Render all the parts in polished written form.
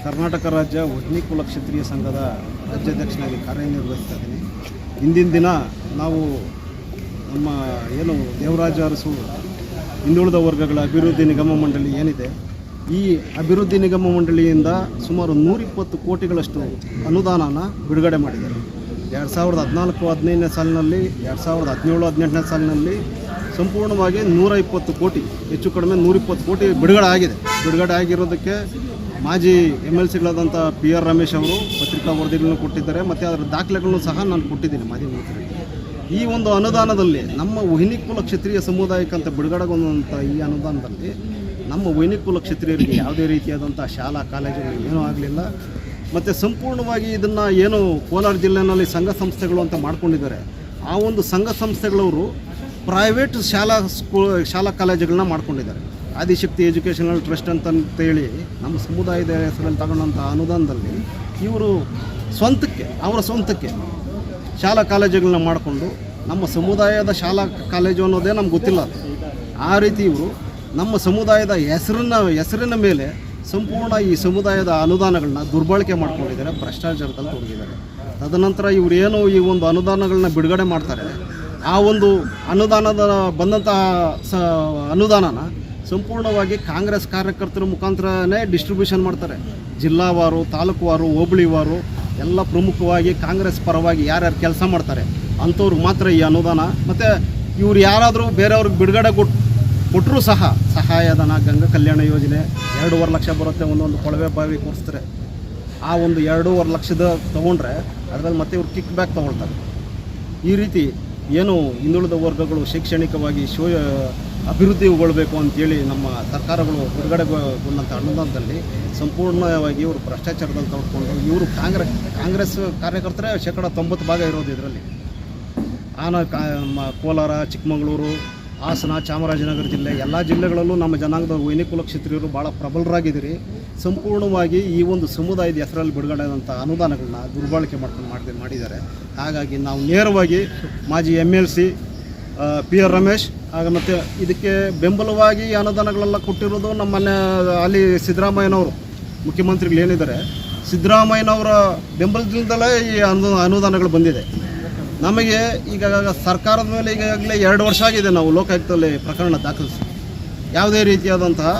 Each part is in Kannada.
ಕರ್ನಾಟಕ ರಾಜ್ಯ ವೈನಿ ಕುಲ ಕ್ಷತ್ರಿಯ ಸಂಘದ ರಾಜ್ಯಾಧ್ಯಕ್ಷನಾಗಿ ಕಾರ್ಯನಿರ್ವಹಿಸ್ತಾ ಇದ್ದೀನಿ. ಇಂದಿನ ದಿನ ನಾವು ನಮ್ಮ ದೇವರಾಜ ಅರಸು ಹಿಂದುಳಿದ ವರ್ಗಗಳ ಅಭಿವೃದ್ಧಿ ನಿಗಮ ಮಂಡಳಿ ಏನಿದೆ, ಈ ಅಭಿವೃದ್ಧಿ ನಿಗಮ ಮಂಡಳಿಯಿಂದ ಸುಮಾರು 120 ಕೋಟಿಗಳಷ್ಟು ಅನುದಾನನ ಬಿಡುಗಡೆ ಮಾಡಿದ್ದಾರೆ. 2014-15ನೇ ಸಾಲಿನಲ್ಲಿ, 2017-18ನೇ ಸಾಲಿನಲ್ಲಿ ಸಂಪೂರ್ಣವಾಗಿ 120 ಕೋಟಿ, ಹೆಚ್ಚು ಕಡಿಮೆ 120 ಕೋಟಿ ಬಿಡುಗಡೆ ಆಗಿರೋದಕ್ಕೆ ಮಾಜಿ MLCಗಳಾದಂಥ PR ರಮೇಶ್ ಅವರು ಪತ್ರಿಕಾ ವರದಿಗಳನ್ನು ಕೊಟ್ಟಿದ್ದಾರೆ ಮತ್ತು ಅದರ ದಾಖಲೆಗಳನ್ನು ಸಹ ನಾನು ಕೊಟ್ಟಿದ್ದೀನಿ ಮಾಜಿ ಮಂತ್ರಿಗೆ. ಈ ಒಂದು ಅನುದಾನದಲ್ಲಿ ನಮ್ಮ ವೈನಿ ಕುಲ ಕ್ಷತ್ರಿಯ ಸಮುದಾಯಕ್ಕಂತ ಬಿಡುಗಡೆಗೊಂಡಂಥ ಈ ಅನುದಾನದಲ್ಲಿ ನಮ್ಮ ವೈನಿ ಕುಲ ಕ್ಷತ್ರಿಯರಿಗೆ ಯಾವುದೇ ರೀತಿಯಾದಂಥ ಶಾಲಾ ಕಾಲೇಜುಗಳು ಏನೂ ಆಗಲಿಲ್ಲ. ಮತ್ತು ಸಂಪೂರ್ಣವಾಗಿ ಇದನ್ನು ಕೋಲಾರ ಜಿಲ್ಲೆಯಲ್ಲಿ ಸಂಘ ಸಂಸ್ಥೆಗಳು ಅಂತ ಮಾಡ್ಕೊಂಡಿದ್ದಾರೆ. ಆ ಒಂದು ಸಂಘ ಸಂಸ್ಥೆಗಳವರು ಪ್ರೈವೇಟ್ ಶಾಲಾ ಕಾಲೇಜುಗಳನ್ನ ಮಾಡ್ಕೊಂಡಿದ್ದಾರೆ. ಆದಿಶಕ್ತಿ ಎಜುಕೇಷನಲ್ ಟ್ರಸ್ಟ್ ಅಂತೇಳಿ ನಮ್ಮ ಸಮುದಾಯದ ಹೆಸರಲ್ಲಿ ತಗೊಂಡಂಥ ಅನುದಾನದಲ್ಲಿ ಇವರು ಅವರ ಸ್ವಂತಕ್ಕೆ ಶಾಲಾ ಕಾಲೇಜುಗಳನ್ನ ಮಾಡಿಕೊಂಡು ನಮ್ಮ ಸಮುದಾಯದ ಶಾಲಾ ಕಾಲೇಜು ಅನ್ನೋದೇ ನಮ್ಗೆ ಗೊತ್ತಿಲ್ಲ. ಆ ರೀತಿ ಇವರು ನಮ್ಮ ಸಮುದಾಯದ ಹೆಸರಿನ ಮೇಲೆ ಸಂಪೂರ್ಣ ಈ ಸಮುದಾಯದ ಅನುದಾನಗಳನ್ನ ದುರ್ಬಳಕೆ ಮಾಡ್ಕೊಂಡಿದ್ದಾರೆ, ಭ್ರಷ್ಟಾಚಾರದಲ್ಲಿ ತೊಡಗಿದ್ದಾರೆ. ತದನಂತರ ಇವರೇನು ಈ ಒಂದು ಅನುದಾನಗಳನ್ನ ಬಿಡುಗಡೆ ಮಾಡ್ತಾರೆ, ಆ ಒಂದು ಬಂದಂತಹ ಅನುದಾನನ ಸಂಪೂರ್ಣವಾಗಿ ಕಾಂಗ್ರೆಸ್ ಕಾರ್ಯಕರ್ತರ ಮುಖಾಂತರನೇ ಡಿಸ್ಟ್ರಿಬ್ಯೂಷನ್ ಮಾಡ್ತಾರೆ. ಜಿಲ್ಲಾವಾರು, ತಾಲೂಕುವಾರು, ಹೋಬಳಿವಾರು ಎಲ್ಲ ಪ್ರಮುಖವಾಗಿ ಕಾಂಗ್ರೆಸ್ ಪರವಾಗಿ ಯಾರ್ಯಾರು ಕೆಲಸ ಮಾಡ್ತಾರೆ ಅಂಥವ್ರಿಗೆ ಮಾತ್ರ ಈ ಅನುದಾನ. ಮತ್ತು ಇವ್ರು ಯಾರಾದರೂ ಬೇರೆಯವ್ರಿಗೆ ಬಿಡುಗಡೆ ಕೊಟ್ಟರೂ ಸಹ ಸಹಾಯಧನ, ಗಂಗಾ ಕಲ್ಯಾಣ ಯೋಜನೆ 2.5 ಲಕ್ಷ ಬರುತ್ತೆ, ಒಂದೊಂದು ಕೊಳವೆ ಬಾವಿ ಕೊಡಿಸ್ತಾರೆ. ಆ ಒಂದು 2.5 ಲಕ್ಷದ ತೊಗೊಂಡ್ರೆ ಅದರಲ್ಲಿ ಮತ್ತೆ ಇವ್ರು ಕಿಕ್ ಬ್ಯಾಕ್ ತೊಗೊಳ್ತಾರೆ. ಈ ರೀತಿ ಹಿಂದುಳಿದ ವರ್ಗಗಳು ಶೈಕ್ಷಣಿಕವಾಗಿ ಅಭಿವೃದ್ಧಿಗೊಳ್ಬೇಕು ಅಂತೇಳಿ ನಮ್ಮ ಸರ್ಕಾರಗಳು ಬಿಡುಗಡೆಗೊಂಡಂಥ ಅನುದಾನದಲ್ಲಿ ಸಂಪೂರ್ಣವಾಗಿ ಇವರು ಭ್ರಷ್ಟಾಚಾರದಲ್ಲಿ ತೊಡ್ಕೊಂಡು ಇವರು ಕಾಂಗ್ರೆಸ್ ಕಾರ್ಯಕರ್ತರೇ 90% ಇರೋದು ಇದರಲ್ಲಿ. ಕೋಲಾರ, ಚಿಕ್ಕಮಗಳೂರು, ಹಾಸನ, ಚಾಮರಾಜನಗರ ಜಿಲ್ಲೆ ಎಲ್ಲ ಜಿಲ್ಲೆಗಳಲ್ಲೂ ನಮ್ಮ ಜನಾಂಗದ ವೈನಿ ಕುಲ ಕ್ಷತ್ರಿಯರು ಭಾಳ ಪ್ರಬಲರಾಗಿದ್ದೀರಿ. ಸಂಪೂರ್ಣವಾಗಿ ಈ ಒಂದು ಸಮುದಾಯದ ಹೆಸರಲ್ಲಿ ಬಿಡುಗಡೆ ಆದಂಥ ಅನುದಾನಗಳನ್ನ ದುರ್ಬಳಕೆ ಮಾಡಿದ್ದಾರೆ. ಹಾಗಾಗಿ ನಾವು ನೇರವಾಗಿ ಮಾಜಿ MLC PR ರಮೇಶ್ ಮತ್ತು ಇದಕ್ಕೆ ಬೆಂಬಲವಾಗಿ ಈ ಅನುದಾನಗಳೆಲ್ಲ ಕೊಟ್ಟಿರೋದು ನಮ್ಮನೆ ಅಲ್ಲಿ ಸಿದ್ದರಾಮಯ್ಯನವರು ಮುಖ್ಯಮಂತ್ರಿಗಳು ಏನಿದ್ದಾರೆ, ಸಿದ್ದರಾಮಯ್ಯನವರ ಬೆಂಬಲದಿಂದಲೇ ಈ ಅನುದಾನಗಳು ಬಂದಿದೆ. ನಮಗೆ ಈಗ ಸರ್ಕಾರದ ಮೇಲೆ ಈಗಾಗಲೇ 2 ವರ್ಷ ಆಗಿದೆ ನಾವು ಲೋಕಾಯುಕ್ತದಲ್ಲಿ ಪ್ರಕರಣ ದಾಖಲಿಸಿ. ಯಾವುದೇ ರೀತಿಯಾದಂತಹ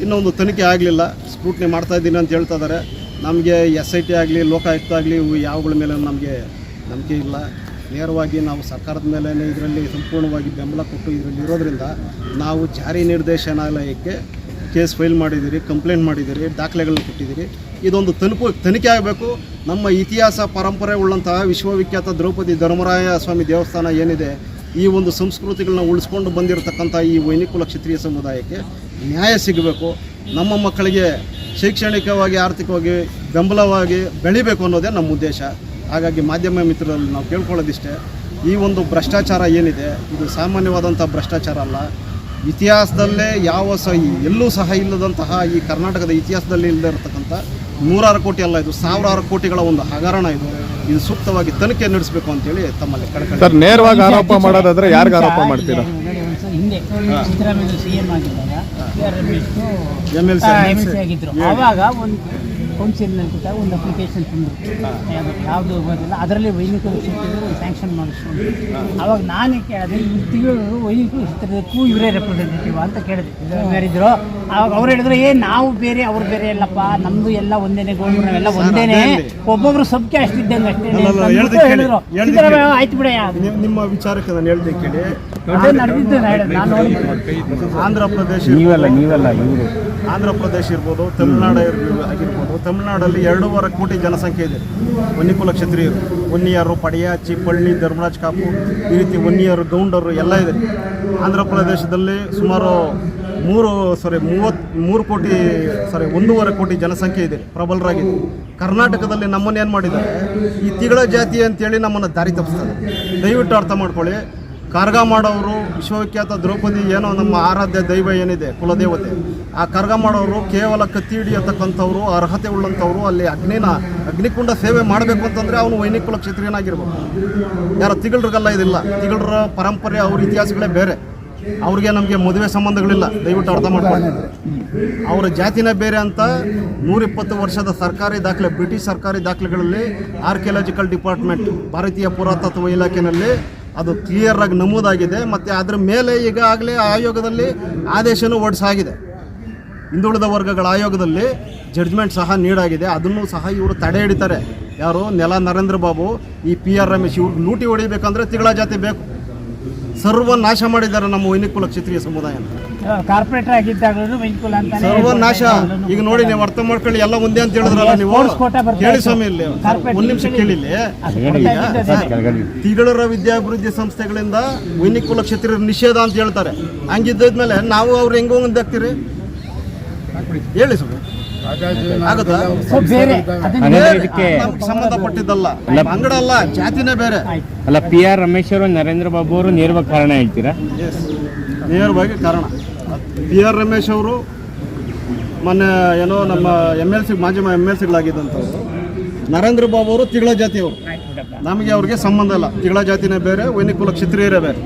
ಇನ್ನೊಂದು ತನಿಖೆ ಆಗಲಿಲ್ಲ. ಸ್ಕ್ರೂಟ್ನಿ ಮಾಡ್ತಾಯಿದ್ದೀನಿ ಅಂತ ಹೇಳ್ತಾ ಇದ್ದಾರೆ. ನಮಗೆ SIT ಆಗಲಿ, ಲೋಕಾಯುಕ್ತ ಆಗಲಿ ಯಾವುಗಳ ಮೇಲೆ ನಮಗೆ ನಂಬಿಕೆ ಇಲ್ಲ. ನೇರವಾಗಿ ನಾವು ಸರ್ಕಾರದ ಮೇಲೆ ಇದರಲ್ಲಿ ಸಂಪೂರ್ಣವಾಗಿ ಬೆಂಬಲ ಕೊಟ್ಟು ಇದರಲ್ಲಿ ಇರೋದ್ರಿಂದ ನಾವು ಜಾರಿ ನಿರ್ದೇಶನಾಲಯಕ್ಕೆ ಕೇಸ್ ಫೈಲ್ ಮಾಡಿದ್ದೀರಿ, ಕಂಪ್ಲೇಂಟ್ ಮಾಡಿದ್ದೀರಿ, ದಾಖಲೆಗಳನ್ನ ಕೊಟ್ಟಿದ್ದೀರಿ. ಇದೊಂದು ತನಿಖೆ ಆಗಬೇಕು. ನಮ್ಮ ಇತಿಹಾಸ ಪರಂಪರೆ ಉಳ್ಳಂತಹ ವಿಶ್ವವಿಖ್ಯಾತ ದ್ರೌಪದಿ ಧರ್ಮರಾಯ ಸ್ವಾಮಿ ದೇವಸ್ಥಾನ ಏನಿದೆ, ಈ ಒಂದು ಸಂಸ್ಕೃತಿಗಳನ್ನ ಉಳಿಸ್ಕೊಂಡು ಬಂದಿರತಕ್ಕಂಥ ಈ ವೈನಿ ಕುಲ ಕ್ಷತ್ರಿಯ ಸಮುದಾಯಕ್ಕೆ ನ್ಯಾಯ ಸಿಗಬೇಕು. ನಮ್ಮ ಮಕ್ಕಳಿಗೆ ಶೈಕ್ಷಣಿಕವಾಗಿ, ಆರ್ಥಿಕವಾಗಿ ಬೆಂಬಲವಾಗಿ ಬೆಳಿಬೇಕು ಅನ್ನೋದೇ ನಮ್ಮ ಉದ್ದೇಶ. ಹಾಗಾಗಿ ಮಾಧ್ಯಮ ಮಿತ್ರರಲ್ಲಿ ನಾವು ಕೇಳ್ಕೊಳ್ಳೋದಿಷ್ಟೇ, ಈ ಒಂದು ಭ್ರಷ್ಟಾಚಾರ ಏನಿದೆ ಇದು ಸಾಮಾನ್ಯವಾದಂಥ ಭ್ರಷ್ಟಾಚಾರ ಅಲ್ಲ. ಇತಿಹಾಸದಲ್ಲೇ ಎಲ್ಲೂ ಸಹ ಇಲ್ಲದಂತಹ, ಈ ಕರ್ನಾಟಕದ ಇತಿಹಾಸದಲ್ಲಿ ಇಲ್ಲದೆ ಇರತಕ್ಕಂಥ 100 ಕೋಟಿ ಅಲ್ಲ, ಇದು 1000 ಕೋಟಿಗಳ ಒಂದು ಹಗರಣ. ಇದು ಸೂಕ್ತವಾಗಿ ತನಿಖೆ ನಡೆಸಬೇಕು ಅಂತೇಳಿ ತಮ್ಮಲ್ಲಿ ಕಳಕಳಿ. ಸರ್, ನೇರವಾಗಿ ಆರೋಪ ಮಾಡೋದಾದ್ರೆ ಯಾರಿಗೆ ಆರೋಪ ಮಾಡ್ತೀರಾ? ಹಿಂದೆ ಸಿದ್ದರಾಮಯ್ಯ CM ಆಗಿದ್ದಾಗ MLC ಆಗಿದ್ರು. ಆವಾಗ ಒಂದು ಕೌನ್ಸಿಲ್ನಲ್ಲಿ ಕೊಟ್ಟಾಗ ಒಂದು ಅಪ್ಲಿಕೇಶನ್ ತಂದರು, ಯಾವುದು ಬರೋದಿಲ್ಲ, ಅದರಲ್ಲಿ ವೈನಿ ಕುಲ ಕ್ಷೇತ್ರದಲ್ಲಿ ಸ್ಯಾಂಕ್ಷನ್ ಮಾಡಿಸ್ಕೊಂಡು. ಆವಾಗ ನಾನು ಕೇಳಿದೆ, ತಿಂಗಳು ವೈನಿ ಕುಲ ಕ್ಷೇತ್ರದಕ್ಕೂ ಇವರೇ ರೆಪ್ರೆಸೆಂಟೇಟಿವ್ ಅಂತ ಕೇಳಿದೆ. ಯಾರಿದ್ರು ಆವಾಗ ಅವ್ರು ಹೇಳಿದ್ರು, ನಾವು ಬೇರೆ ಅವ್ರು ಬೇರೆ ಇಲ್ಲಪ್ಪ, ನಮ್ಮದು ಎಲ್ಲ ಒಂದೇನೆ, ಗೌಡ್ರು ನಾವೆಲ್ಲ ಒಂದೇನೆ, ಒಬ್ಬೊಬ್ರು ಸಬ್ ಕ್ಯಾಸ್ಟ್ ಇದ್ದಂಗೆ ಅಷ್ಟೇ ಹೇಳಿದ್ರು. ಸಿದ್ದರಾಮಯ್ಯ ಆಯ್ತು ಬಿಡ, ನಿಮ್ಮ ವಿಚಾರಕ್ಕೆ ನಾನು ಹೇಳ್ದೆ ಕೇಳಿ. ಅದೇ ನಡೆದಿದ್ದು ನಾನು ಆಂಧ್ರ ಪ್ರದೇಶ ಇವರು ಆಂಧ್ರ ಪ್ರದೇಶ ಇರ್ಬೋದು, ತಮಿಳುನಾಡು ಆಗಿರ್ಬೋದು. ತಮಿಳುನಾಡಲ್ಲಿ 2.5 ಕೋಟಿ ಜನಸಂಖ್ಯೆ ಇದೆ ವೈನಿ ಕುಲ ಕ್ಷತ್ರಿಯರು. ವನ್ನಿಯರು, ಪಡಿಯಾಚಿ, ಪಳ್ಳಿ, ಧರ್ಮರಾಜ್ ಕಾಪು, ಈ ರೀತಿ ವನ್ನಿಯರು, ಗೌಂಡರು ಎಲ್ಲ ಇದೆ. ಆಂಧ್ರ ಪ್ರದೇಶದಲ್ಲಿ ಸುಮಾರು 1.5 ಕೋಟಿ ಜನಸಂಖ್ಯೆ ಇದೆ, ಪ್ರಬಲರಾಗಿದೆ. ಕರ್ನಾಟಕದಲ್ಲಿ ನಮ್ಮನ್ನು ಮಾಡಿದ್ದಾರೆ, ಈ ತಿಗಳ ಜಾತಿ ಅಂತೇಳಿ ನಮ್ಮನ್ನು ದಾರಿ ತಪ್ಪಿಸ್ತಾರೆ. ದಯವಿಟ್ಟು ಅರ್ಥ ಮಾಡ್ಕೊಳ್ಳಿ. ಕರ್ಗ ಮಾಡೋರು, ವಿಶ್ವವಿಖ್ಯಾತ ದ್ರೌಪದಿ ನಮ್ಮ ಆರಾಧ್ಯ ದೈವ ಏನಿದೆ, ಕುಲದೇವತೆ, ಆ ಕರ್ಗ ಮಾಡೋರು ಕೇವಲ ಕತ್ತಿ ಹಿಡಿಯತಕ್ಕಂಥವ್ರು, ಅರ್ಹತೆ ಉಳ್ಳಂಥವ್ರು. ಅಲ್ಲಿ ಅಗ್ನಿಕುಂಡ ಸೇವೆ ಮಾಡಬೇಕು ಅಂತಂದರೆ ಅವನು ವೈನಿ ಕುಲ ಕ್ಷತ್ರಿಯನಾಗಿರ್ಬೇಕು. ಯಾರೋ ತಿಗಳರಿಗೆಲ್ಲ ಇದಿಲ್ಲ. ತಿಗಳರ ಪರಂಪರೆ, ಅವ್ರ ಇತಿಹಾಸಗಳೇ ಬೇರೆ. ಅವ್ರಿಗೆ ನಮಗೆ ಮದುವೆ ಸಂಬಂಧಗಳಿಲ್ಲ, ದಯವಿಟ್ಟು ಅರ್ಥ ಮಾಡ್ಕೊಳ್ಳಿ. ಅವರ ಜಾತಿನೇ ಬೇರೆ ಅಂತ 120 ವರ್ಷದ ಸರ್ಕಾರಿ ದಾಖಲೆ, ಬ್ರಿಟಿಷ್ ಸರ್ಕಾರಿ ದಾಖಲೆಗಳಲ್ಲಿ ಆರ್ಕಿಯಾಲಜಿಕಲ್ ಡಿಪಾರ್ಟ್ಮೆಂಟ್, ಭಾರತೀಯ ಪುರಾತತ್ವ ಇಲಾಖೆಯಲ್ಲಿ ಅದು ಕ್ಲಿಯರ್ ಆಗಿ ನಮೂದಾಗಿದೆ. ಮತ್ತು ಅದ್ರ ಮೇಲೆ ಈಗಾಗಲೇ ಆಯೋಗದಲ್ಲಿ ಆದೇಶನೂ ಹೊರಡಿಸಾಗಿದೆ. ಹಿಂದುಳಿದ ವರ್ಗಗಳ ಆಯೋಗದಲ್ಲಿ ಜಡ್ಜ್ಮೆಂಟ್ ಸಹ ನೀಡಾಗಿದೆ. ಅದನ್ನು ಸಹ ಇವರು ತಡೆ ಹಿಡಿತಾರೆ. ಯಾರು ನೆಲ ನರೇಂದ್ರ ಬಾಬು, ಈ PR ರಮೇಶ್, ಇವ್ರಿಗೆ ಲೂಟಿ ಹೊಡಿಬೇಕಂದ್ರೆ ತಿಗಳ ಜಾತಿ ಬೇಕು. ಸರ್ವನಾಶ ಮಾಡಿದ್ದಾರೆ ನಮ್ಮ ವೈನಿಕುಲ ಕ್ಷತ್ರಿಯ ಸಮುದಾಯನ, ಕಾರ್ಪೊರೇಟರ್ ಆಗಿದ್ದಾಗಲೂ ವೈನಿಕುಲ ಅಂತ ಸರ್ವನಾಶ. ಈಗ ನೋಡಿ, ನೀವು ಅರ್ಥ ಮಾಡ್ಕೊಳ್ಳಿ, ಎಲ್ಲ ಒಂದೇ ಅಂತ ಹೇಳಿದ್ರಲ್ಲ ನೀವು. ಕೇಳಿ ಸ್ವಾಮಿ, ಇಲ್ಲಿ ಒಂದು ನಿಮಿಷ ಕೇಳಿ. ಇಲ್ಲಿ ತಿಗಳರ ವಿದ್ಯಾಭಿವೃದ್ಧಿ ಸಂಸ್ಥೆಗಳಿಂದ ವೈನಿಕುಲ ಕ್ಷತ್ರಿಯರ ನಿಷೇಧ ಅಂತ ಹೇಳ್ತಾರೆ. ಹಂಗಿದ್ಮೇಲೆ ನಾವು ಅವ್ರು ಹೆಂಗ ಆಗ್ತೀರಿ ಹೇಳಿ ಸ್ವಾಮಿ? ಆಗುತ್ತಾ? ಬೇರೆ ನಮ್ಗೆ ಸಂಬಂಧಪಟ್ಟಿದ್ದಲ್ಲ, ಅಂಗಡ ಅಲ್ಲ, ಜಾತಿನೇ ಬೇರೆ. ಅಲ್ಲ, PR ರಮೇಶ್ ಅವರು ನರೇಂದ್ರ ಬಾಬು ಅವರು ನೇರವಾಗಿ ಕಾರಣ ಹೇಳ್ತೀರಾ? ನೇರವಾಗಿ ಕಾರಣ. PR ರಮೇಶ್ ಅವರು ಮೊನ್ನೆ ಏನೋ ನಮ್ಮ MLC, ಮಾಜಿ MLCಗಳಾಗಿದ್ದಂಥವ್ರು. ನರೇಂದ್ರ ಬಾಬು ಅವರು ತಿಗಳ ಜಾತಿಯವರು. ನಮಗೆ ಅವ್ರಿಗೆ ಸಂಬಂಧ ಇಲ್ಲ. ತಿಗಳ ಜಾತಿನೇ ಬೇರೆ, ವೈನಿಕುಲ ಕ್ಷತ್ರಿಯರೇ ಬೇರೆ.